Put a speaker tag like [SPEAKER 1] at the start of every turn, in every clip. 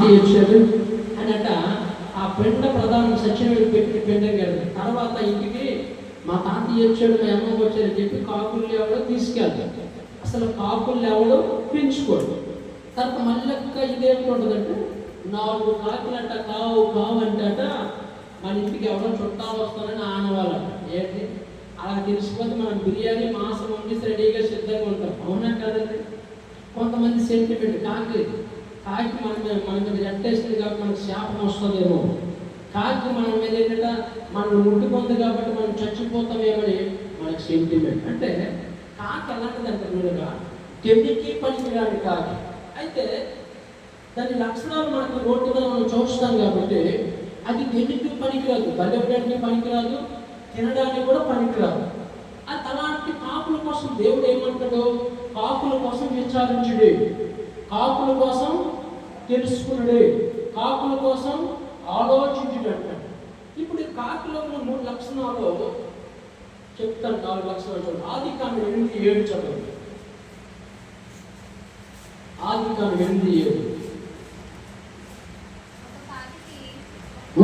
[SPEAKER 1] తాతయ్య వచ్చాడు అని ఆ పెండ ప్రధానం సచివుడు పెట్టి పెండం గారు తర్వాత ఇంటికి మా తాతయ్య వచ్చాడు మా అమ్మకి వచ్చారని చెప్పి కాకులు ఎవడో తీసుకెళ్తాడు. అసలు కాకులు ఎవడో పెంచుకోడు. తర్వాత మళ్ళక్క ఇదేమిటంటుందంటే 4 కాకులంట కావు కావు అంటట మన ఇంటికి ఎవరో చుట్టాలు వస్తారని ఆనవాళ్ళ. ఏంటి అలా తెలిసిపోతే మనం బిర్యానీ మాంసం వండి రెడీగా సిద్ధంగా ఉంటాం. అవునా కాదండి? కొంతమంది సెంటిమెంట్ కాకి మన మీద ఎట్టేసింది కాబట్టి మనకు శాపం వస్తుందేమో, కాకి మన మీద ఏంటంటే మనం ముట్టుకుంది కాబట్టి మనం చచ్చిపోతామేమని మనకు సెంటిమెంట్. అంటే కాకి ఎలాంటిదంటే మీరుగా తెన్నికి పనికిరాని కాకి. అయితే దాని లక్షణాలు మనకు రోడ్డు మీద మనం చూస్తాం కాబట్టి అది తెన్నికి పనికిరాదు, బలవడానికి పనికిరాదు, తినడానికి కూడా పనికిరాదు. అది అలాంటి కాకుల కోసం దేవుడు ఏమంటాడు? కాకుల కోసం విచారించుడే, కాకుల కోసం తెలుసుకున్నాడే, కాకుల కోసం ఆలోచించుడు అంటాడు. ఇప్పుడు ఈ కాకులో ఉన్న 3 లక్షణాలు చెప్తాను. 4 లక్షణాలు చూడండి. ఆదికాండం 8:7 చదవండి. ఆదికాండం 8:7.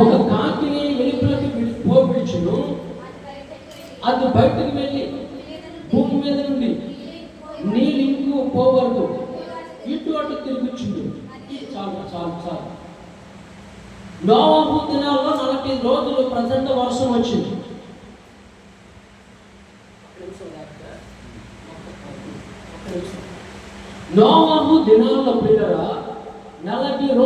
[SPEAKER 1] ఒక కాకిని వెలుపలకి పోవిడుచును, అది బయటకు వెళ్ళి భూమి మీద నుండి నీళ్ళు ఇంకు పోవద్దు ఇటు అటు తిరుగుచుంది. చాలు చాలు చాలు. నోవహు దినాల్లో 40 రోజులు ప్రచండ వర్షం వచ్చింది. నోవహు దినాల్లో పిల్లరా 40 రోజులు